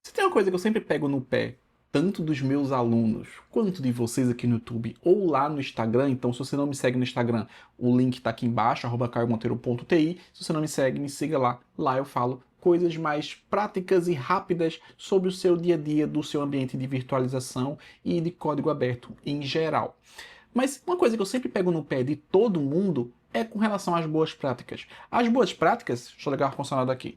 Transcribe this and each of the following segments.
Se tem uma coisa que eu sempre pego no pé, tanto dos meus alunos quanto de vocês aqui no YouTube ou lá no Instagram, então se você não me segue no Instagram, o link está aqui embaixo, @caiomonteiro.ti. Se você não me segue, me siga lá. Lá eu falo coisas mais práticas e rápidas sobre o seu dia a dia, do seu ambiente de virtualização e de código aberto em geral. Mas uma coisa que eu sempre pego no pé de todo mundo é com relação às boas práticas. As boas práticas, deixa eu ligar o ar-condicionado aqui.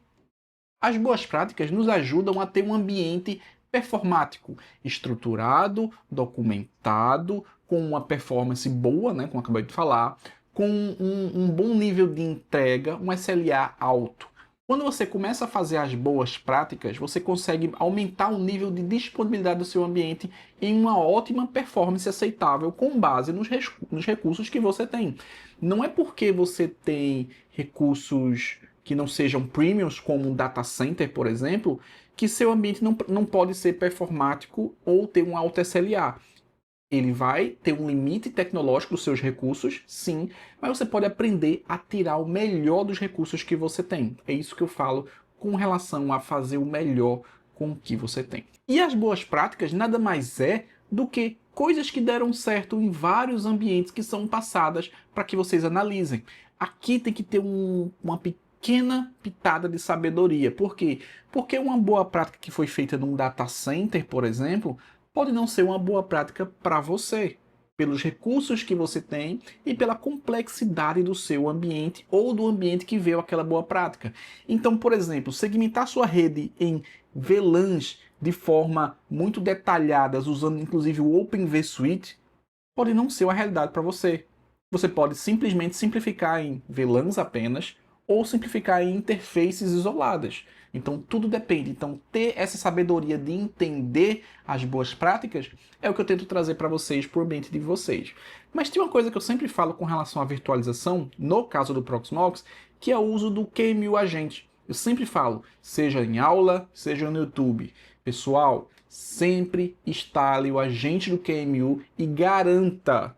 As boas práticas nos ajudam a ter um ambiente performático, estruturado, documentado, com uma performance boa, né, como eu acabei de falar, com um bom nível de entrega, um SLA alto. Quando você começa a fazer as boas práticas, você consegue aumentar o nível de disponibilidade do seu ambiente em uma ótima performance aceitável com base nos recursos que você tem. Não é porque você tem recursos que não sejam premiums, como um data center, por exemplo, que seu ambiente não pode ser performático ou ter um alto SLA. Ele vai ter um limite tecnológico dos seus recursos, sim, mas você pode aprender a tirar o melhor dos recursos que você tem. É isso que eu falo com relação a fazer o melhor com o que você tem. E as boas práticas nada mais é do que coisas que deram certo em vários ambientes que são passadas para que vocês analisem. Aqui tem que ter uma pequena pitada de sabedoria. Por quê? Porque uma boa prática que foi feita num data center, por exemplo, pode não ser uma boa prática para você, pelos recursos que você tem e pela complexidade do seu ambiente ou do ambiente que veio aquela boa prática. Então, por exemplo, segmentar sua rede em VLANs de forma muito detalhada, usando inclusive o Open vSuite, pode não ser uma realidade para você. Você pode simplesmente simplificar em VLANs apenas ou simplificar em interfaces isoladas. Então tudo depende. Então ter essa sabedoria de entender as boas práticas é o que eu tento trazer para vocês, para o ambiente de vocês. Mas tem uma coisa que eu sempre falo com relação à virtualização, no caso do Proxmox, que é o uso do QEMU Agente. Eu sempre falo, seja em aula, seja no YouTube. Pessoal, sempre instale o agente do QEMU e garanta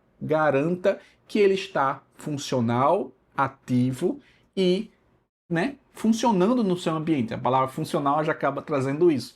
que ele está funcional, ativo e, né, funcionando no seu ambiente. A palavra funcional já acaba trazendo isso.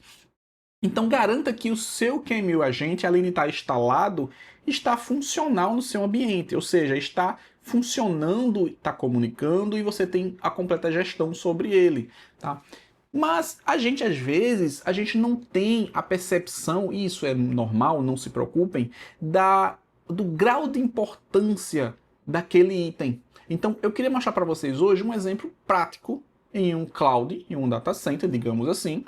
Então garanta que o seu QEMU agente, além de estar instalado, está funcional no seu ambiente, ou seja, está funcionando, está comunicando e você tem a completa gestão sobre ele, tá? Mas a gente, às vezes, a gente não tem a percepção, e isso é normal, não se preocupem, do grau de importância daquele item. Então, eu queria mostrar para vocês hoje um exemplo prático em um cloud, em um data center, digamos assim,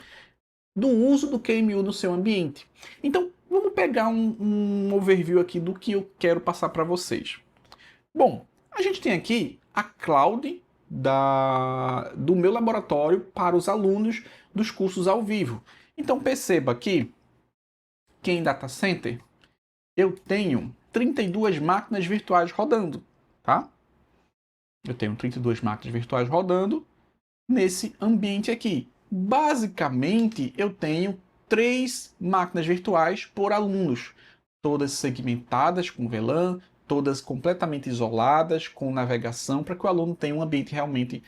do uso do QEMU no seu ambiente. Então, vamos pegar um overview aqui do que eu quero passar para vocês. Bom, a gente tem aqui a cloud do meu laboratório para os alunos dos cursos ao vivo. Então perceba aqui que em Data Center eu tenho 32 máquinas virtuais rodando, tá? Eu tenho 32 máquinas virtuais rodando nesse ambiente aqui. Basicamente, eu tenho 3 máquinas virtuais por alunos, todas segmentadas com VLAN, todas completamente isoladas, com navegação, para que o aluno tenha um ambiente realmente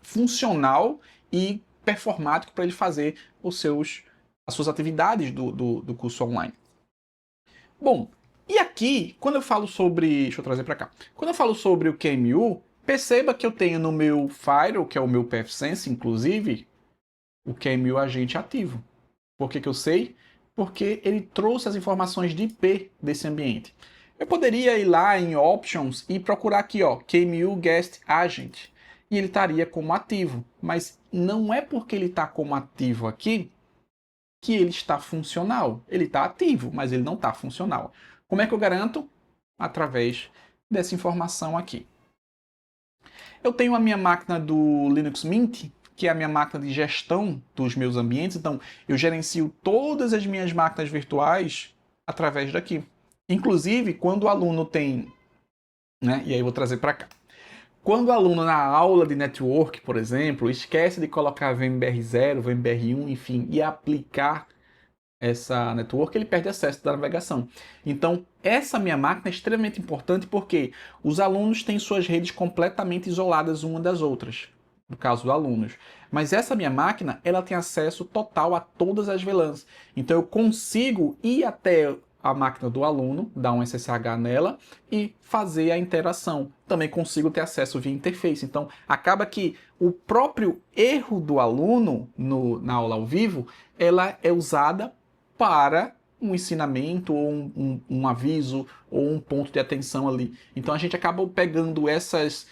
funcional e performático para ele fazer as suas atividades do curso online. Bom, e aqui, quando eu falo sobre... Deixa eu trazer para cá. Quando eu falo sobre o QEMU, perceba que eu tenho no meu Firewall, que é o meu pfSense, inclusive, o QEMU agente ativo. Por que eu sei? Porque ele trouxe as informações de IP desse ambiente. Eu poderia ir lá em Options e procurar aqui, ó, QEMU Guest Agent, e ele estaria como ativo. Mas não é porque ele está como ativo aqui que ele está funcional. Ele está ativo, mas ele não está funcional. Como é que eu garanto? Através dessa informação aqui. Eu tenho a minha máquina do Linux Mint, que é a minha máquina de gestão dos meus ambientes. Então, eu gerencio todas as minhas máquinas virtuais através daqui. Inclusive, quando o aluno tem... né? E aí eu vou trazer para cá. Quando o aluno na aula de network, por exemplo, esquece de colocar VMBR0, VMBR1, enfim, e aplicar essa network, ele perde acesso da navegação. Então, essa minha máquina é extremamente importante porque os alunos têm suas redes completamente isoladas uma das outras. no caso dos alunos. Mas essa minha máquina, ela tem acesso total a todas as VLANs. Então eu consigo ir até a máquina do aluno, dar um SSH nela e fazer a interação. Também consigo ter acesso via interface. Então acaba que o próprio erro do aluno na aula ao vivo, ela é usada para um ensinamento, ou um aviso, ou um ponto de atenção ali. Então a gente acaba pegando essas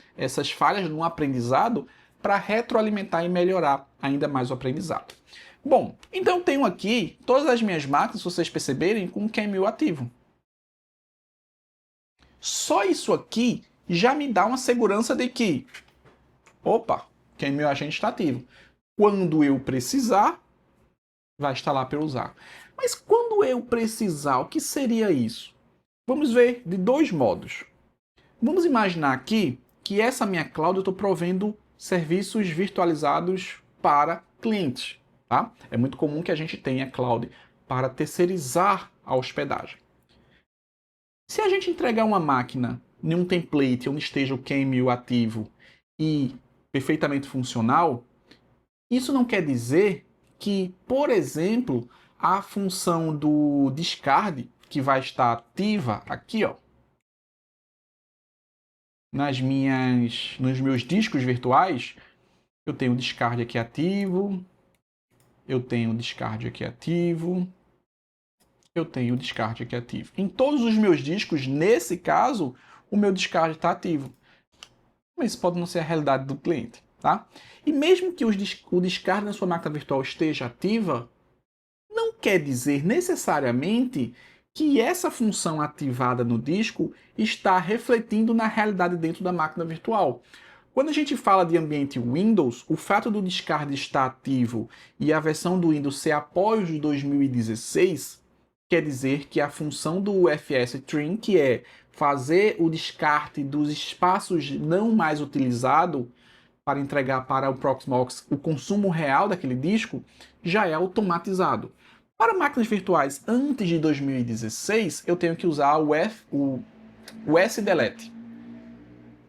falhas no aprendizado para retroalimentar e melhorar ainda mais o aprendizado. Bom, então tenho aqui todas as minhas máquinas, se vocês perceberem, com o QEMU ativo. Só isso aqui já me dá uma segurança de que, opa, QEMU agente está ativo. Quando eu precisar, vai estar lá para eu usar. Mas quando eu precisar, o que seria isso? Vamos ver de dois modos. Vamos imaginar aqui que essa minha cloud eu estou provendo serviços virtualizados para clientes. Tá? É muito comum que a gente tenha cloud para terceirizar a hospedagem. Se a gente entregar uma máquina em um template onde esteja o QEMU ativo e perfeitamente funcional, isso não quer dizer que, por exemplo, a função do discard, que vai estar ativa aqui, ó, nos meus discos virtuais, eu tenho o discard aqui ativo, eu tenho o discard aqui ativo, eu tenho o discard aqui ativo. Em todos os meus discos, nesse caso, o meu discard está ativo. Mas isso pode não ser a realidade do cliente, tá? E mesmo que o discard na sua máquina virtual esteja ativa, não quer dizer necessariamente que essa função ativada no disco está refletindo na realidade dentro da máquina virtual. Quando a gente fala de ambiente Windows, o fato do discard estar ativo e a versão do Windows ser após 2016, quer dizer que a função do FS-Trim, que é fazer o descarte dos espaços não mais utilizados para entregar para o Proxmox o consumo real daquele disco, já é automatizado. Para máquinas virtuais antes de 2016, eu tenho que usar o sdelete.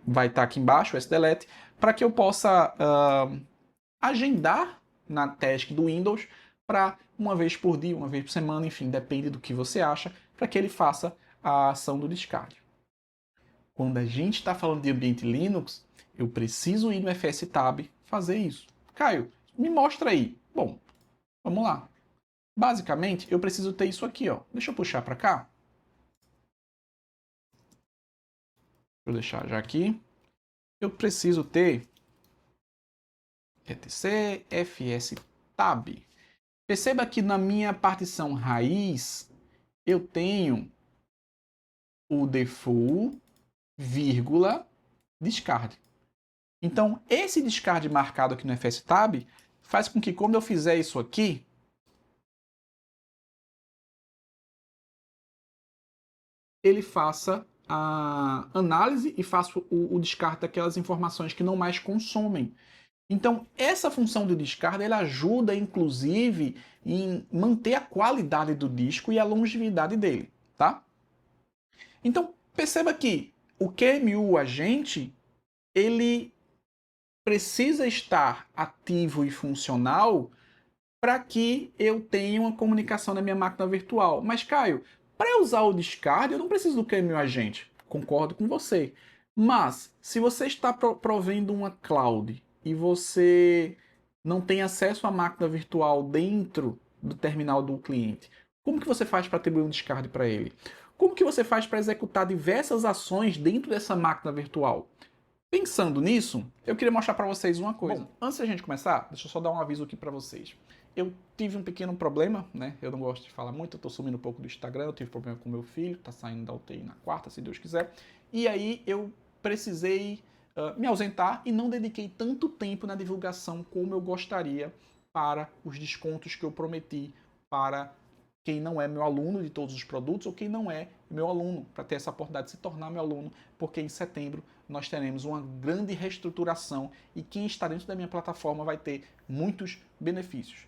Vai estar aqui embaixo o sdelete, para que eu possa agendar na task do Windows para uma vez por dia, uma vez por semana, enfim, depende do que você acha, para que ele faça a ação do descarte. Quando a gente está falando de ambiente Linux, eu preciso ir no FSTab fazer isso. Caio, me mostra aí. Bom, vamos lá. Basicamente, eu preciso ter isso aqui, ó. Deixa eu puxar para cá. Vou deixar já aqui. Eu preciso ter etc fstab. Perceba que na minha partição raiz, eu tenho o default, vírgula, discard. Então, esse discard marcado aqui no FSTab faz com que, quando eu fizer isso aqui, ele faça a análise e faça o descarte daquelas informações que não mais consomem. Então, essa função do discard, ela ajuda, inclusive, em manter a qualidade do disco e a longevidade dele, tá? Então, perceba que o QEMU agente, ele precisa estar ativo e funcional para que eu tenha uma comunicação na minha máquina virtual. Mas, Caio, para usar o discard, eu não preciso do QEMU agente. Concordo com você. Mas, se você está provendo uma cloud e você não tem acesso à máquina virtual dentro do terminal do cliente, como que você faz para atribuir um discard para ele? Como que você faz para executar diversas ações dentro dessa máquina virtual? Pensando nisso, eu queria mostrar para vocês uma coisa. Bom, antes da gente começar, deixa eu só dar um aviso aqui para vocês. Eu tive um pequeno problema, né? Eu não gosto de falar muito, eu tô sumindo um pouco do Instagram, eu tive problema com meu filho, tá saindo da UTI na quarta, se Deus quiser. E aí eu precisei me ausentar e não dediquei tanto tempo na divulgação como eu gostaria para os descontos que eu prometi para quem não é meu aluno de todos os produtos ou quem não é meu aluno, para ter essa oportunidade de se tornar meu aluno, porque em setembro nós teremos uma grande reestruturação e quem está dentro da minha plataforma vai ter muitos benefícios.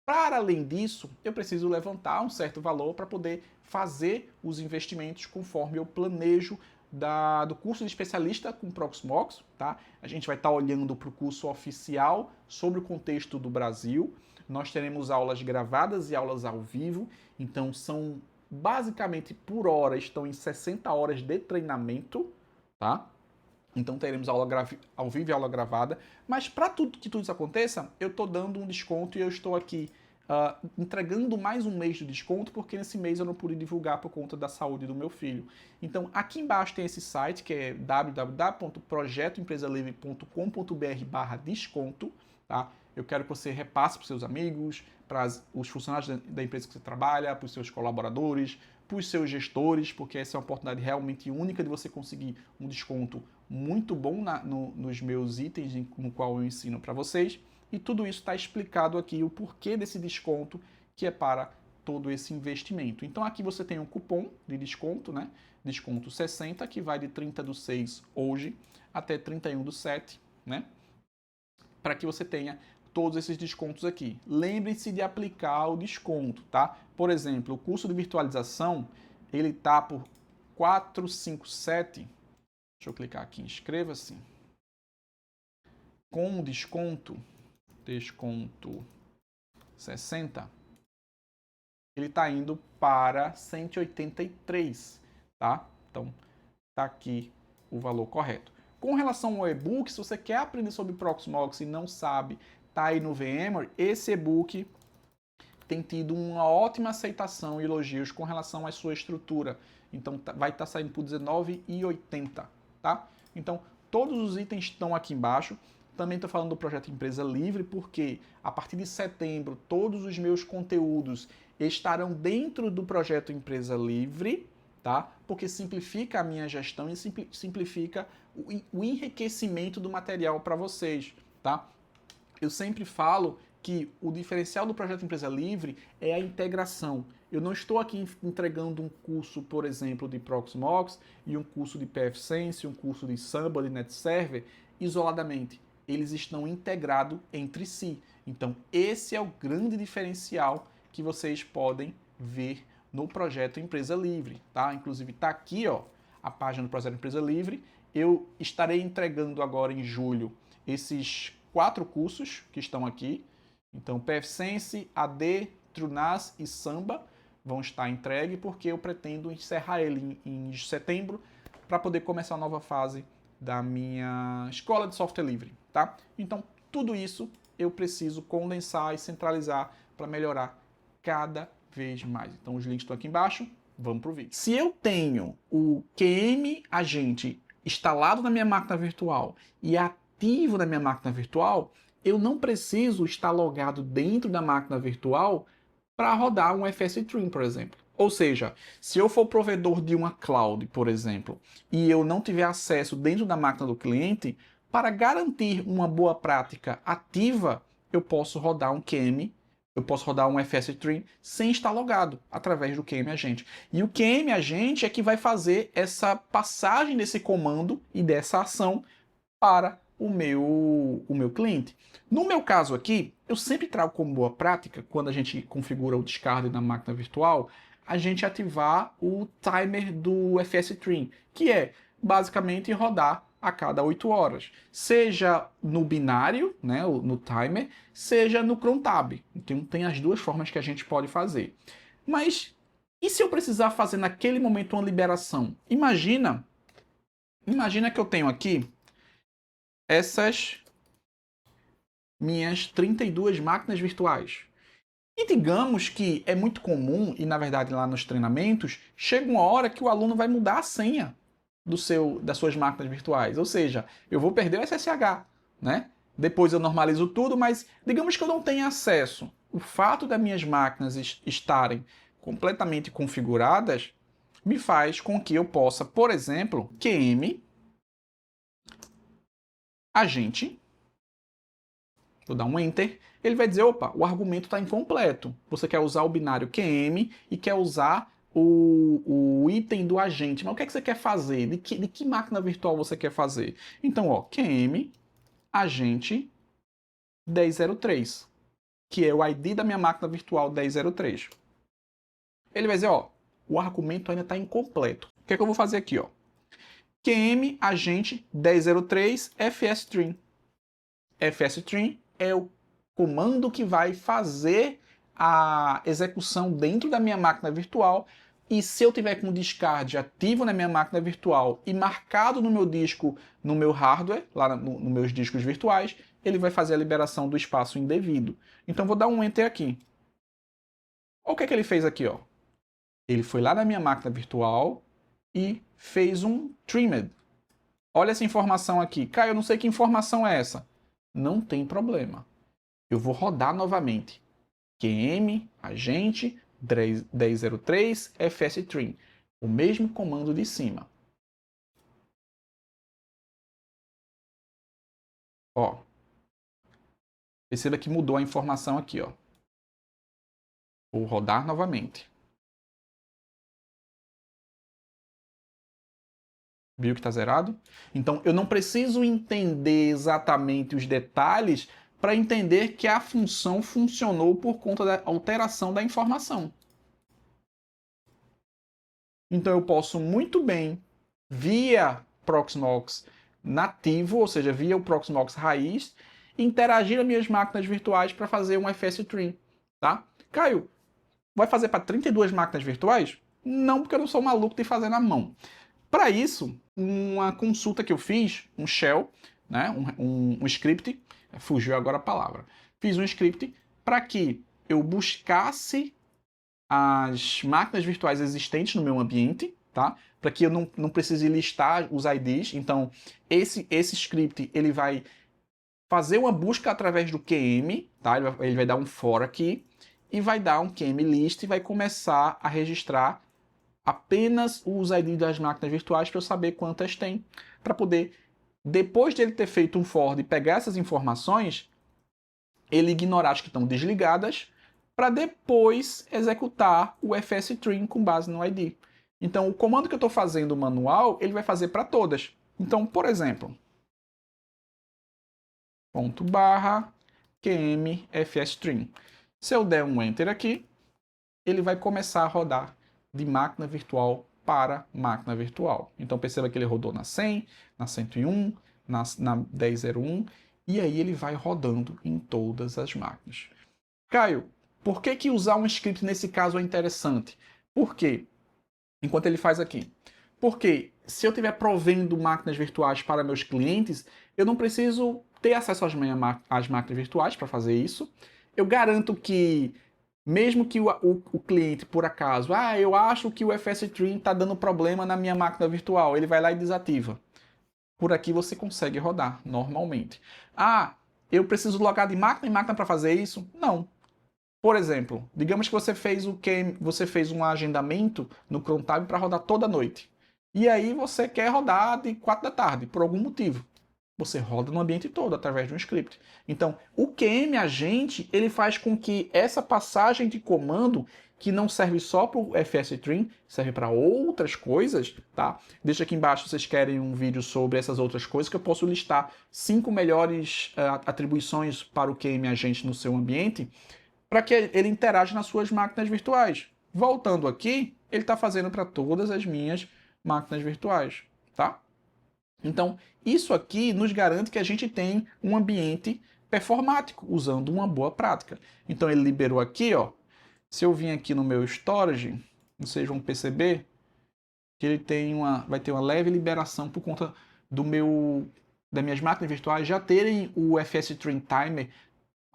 Para além disso, eu preciso levantar um certo valor para poder fazer os investimentos conforme eu planejo do curso de especialista com Proxmox, tá? A gente vai estar olhando para o curso oficial sobre o contexto do Brasil. Nós teremos aulas gravadas e aulas ao vivo, então são basicamente por hora, estão em 60 horas de treinamento, tá? Então teremos aula ao vivo e aula gravada, mas para que tudo isso aconteça, eu estou dando um desconto e eu estou aqui entregando mais um mês de desconto, porque nesse mês eu não pude divulgar por conta da saúde do meu filho. Então aqui embaixo tem esse site que é www.projetoempresalivre.com.br/desconto, tá? Eu quero que você repasse para os seus amigos, para os funcionários da empresa que você trabalha, para os seus colaboradores, para os seus gestores, porque essa é uma oportunidade realmente única de você conseguir um desconto muito bom nos meus itens no qual eu ensino para vocês. E tudo isso está explicado aqui, o porquê desse desconto, que é para todo esse investimento. Então aqui você tem um cupom de desconto, né? Desconto 60, que vai de 30/6 hoje até 31/7, né? Para que você tenha todos esses descontos aqui. Lembre-se de aplicar o desconto, tá? Por exemplo, o curso de virtualização, ele tá por 457. Deixa eu clicar aqui, inscreva-se. Com desconto 60, ele está indo para 183, tá? Então, tá aqui o valor correto. Com relação ao e-book, se você quer aprender sobre Proxmox e não sabe, tá aí no VMware, esse e-book tem tido uma ótima aceitação e elogios com relação à sua estrutura. Então, vai estar saindo por R$19,80, tá? Então, todos os itens estão aqui embaixo. Também estou falando do projeto Empresa Livre, porque a partir de setembro todos os meus conteúdos estarão dentro do projeto Empresa Livre, tá? Porque simplifica a minha gestão e simplifica o enriquecimento do material para vocês, tá? Eu sempre falo que o diferencial do projeto Empresa Livre é a integração. Eu não estou aqui entregando um curso, por exemplo, de Proxmox e um curso de pfSense, um curso de Samba, de NetServer, isoladamente. Eles estão integrados entre si. Então, esse é o grande diferencial que vocês podem ver no projeto Empresa Livre, tá? Inclusive, está aqui, ó, a página do projeto Empresa Livre. Eu estarei entregando agora em julho esses 4 cursos que estão aqui. Então, pfSense, AD, TrueNAS e Samba vão estar entregues, porque eu pretendo encerrar ele em setembro para poder começar a nova fase da minha escola de software livre, tá? Então, tudo isso eu preciso condensar e centralizar para melhorar cada vez mais. Então, os links estão aqui embaixo, vamos pro vídeo. Se eu tenho o QM Agente instalado na minha máquina virtual e ativo na minha máquina virtual, eu não preciso estar logado dentro da máquina virtual para rodar um FS-Trim, por exemplo. Ou seja, se eu for provedor de uma cloud, por exemplo, e eu não tiver acesso dentro da máquina do cliente, para garantir uma boa prática ativa, eu posso rodar um QM, eu posso rodar um FS-Trim sem estar logado, através do QM Agente. E o QM Agente é que vai fazer essa passagem desse comando e dessa ação para o meu cliente. No meu caso aqui, eu sempre trago como boa prática, quando a gente configura o descard na máquina virtual, a gente ativar o timer do FS-Trim, que é basicamente rodar a cada 8 horas. Seja no binário, né, no timer, seja no crontab. Então tem as duas formas que a gente pode fazer. Mas e se eu precisar fazer naquele momento uma liberação? Imagina que eu tenho aqui essas minhas 32 máquinas virtuais. E digamos que é muito comum, e na verdade lá nos treinamentos, chega uma hora que o aluno vai mudar a senha das suas máquinas virtuais. Ou seja, eu vou perder o SSH, né? Depois eu normalizo tudo, mas digamos que eu não tenha acesso. O fato das minhas máquinas estarem completamente configuradas me faz com que eu possa, por exemplo, QM Agente, vou dar um Enter, ele vai dizer, opa, o argumento está incompleto. Você quer usar o binário QM e quer usar o item do agente. Mas o que é que você quer fazer? De que máquina virtual você quer fazer? Então, ó, QM Agente 1003, que é o ID da minha máquina virtual 1003. Ele vai dizer, ó, o argumento ainda está incompleto. O que é que eu vou fazer aqui, ó? QM agente 1003 fstream. fstream é o comando que vai fazer a execução dentro da minha máquina virtual, e se eu tiver com o discard ativo na minha máquina virtual e marcado no meu disco, no meu hardware, lá nos meus discos virtuais, ele vai fazer a liberação do espaço indevido. Então vou dar um Enter aqui. Olha o que é que ele fez aqui, ó. Ele foi lá na minha máquina virtual e fez um trimmed. Olha essa informação aqui. Caio, eu não sei que informação é essa. Não tem problema. Eu vou rodar novamente. QM, agente, 1003, fstream. O mesmo comando de cima. Ó. Perceba que mudou a informação aqui, ó. Vou rodar novamente. Viu que está zerado? Então, eu não preciso entender exatamente os detalhes para entender que a função funcionou por conta da alteração da informação. Então, eu posso muito bem, via Proxmox nativo, ou seja, via o Proxmox raiz, interagir nas minhas máquinas virtuais para fazer um fstream, tá? Caio, vai fazer para 32 máquinas virtuais? Não, porque eu não sou maluco de fazer na mão. Para isso, uma consulta que eu fiz, um shell, né, um script, fugiu agora a palavra, fiz um script para que eu buscasse as máquinas virtuais existentes no meu ambiente, tá? Para que eu não precise listar os IDs. Então, esse script ele vai fazer uma busca através do QM, tá? Ele vai dar um for aqui e vai dar um QM list e vai começar a registrar apenas os IDs das máquinas virtuais para eu saber quantas tem, para poder, depois de ele ter feito um for e pegar essas informações, ele ignorar as que estão desligadas, para depois executar o fstream com base no ID. Então, o comando que eu estou fazendo manual, ele vai fazer para todas. Então, por exemplo, ./qm fstream. Se eu der um Enter aqui, ele vai começar a rodar de máquina virtual para máquina virtual. Então perceba que ele rodou na 100, na 101, na 1001, e aí ele vai rodando em todas as máquinas. Caio, por que usar um script nesse caso é interessante? Por quê? Enquanto ele faz aqui. Porque se eu estiver provendo máquinas virtuais para meus clientes, eu não preciso ter acesso às máquinas virtuais para fazer isso. Eu garanto que mesmo que o cliente, por acaso, eu acho que o fstream está dando problema na minha máquina virtual, ele vai lá e desativa. Por aqui você consegue rodar normalmente. Eu preciso logar de máquina em máquina para fazer isso? Não. Por exemplo, digamos que você fez um agendamento no Crontab para rodar toda noite. E aí você quer rodar de 4 da tarde, por algum motivo. Você roda no ambiente todo através de um script. Então, o QM agente, ele faz com que essa passagem de comando, que não serve só para o fstream, serve para outras coisas, tá? Deixa aqui embaixo se vocês querem um vídeo sobre essas outras coisas, que eu posso listar 5 melhores atribuições para o QM agente no seu ambiente, para que ele interaja nas suas máquinas virtuais. Voltando aqui, ele está fazendo para todas as minhas máquinas virtuais, tá? Então, isso aqui nos garante que a gente tem um ambiente performático, usando uma boa prática. Então, ele liberou aqui, ó. Se eu vim aqui no meu storage, vocês vão perceber que ele vai ter uma leve liberação por conta das minhas máquinas virtuais já terem o fstream timer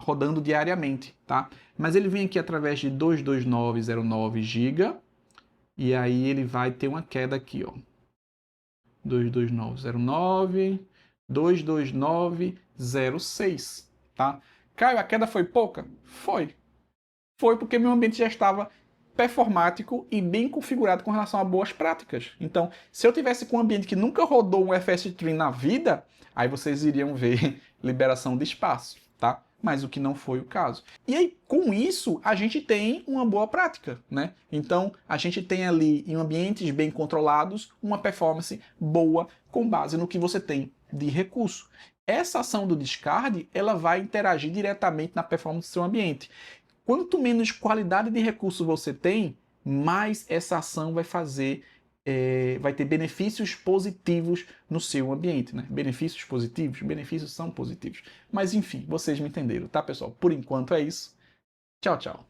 rodando diariamente, tá? Mas ele vem aqui através de 22909 GB e aí ele vai ter uma queda aqui, ó. 22909, 22906, tá? Caio, a queda foi pouca? Foi. Foi porque meu ambiente já estava performático e bem configurado com relação a boas práticas. Então, se eu tivesse com um ambiente que nunca rodou um fstream na vida, aí vocês iriam ver liberação de espaço, tá? Mas o que não foi o caso. E aí, com isso, a gente tem uma boa prática, né? Então, a gente tem ali, em ambientes bem controlados, uma performance boa com base no que você tem de recurso. Essa ação do discard, ela vai interagir diretamente na performance do seu ambiente. Quanto menos qualidade de recurso você tem, mais essa ação vai fazer vai ter benefícios positivos no seu ambiente, né? Benefícios positivos, benefícios são positivos. Mas enfim, vocês me entenderam, tá, pessoal? Por enquanto é isso. Tchau, tchau.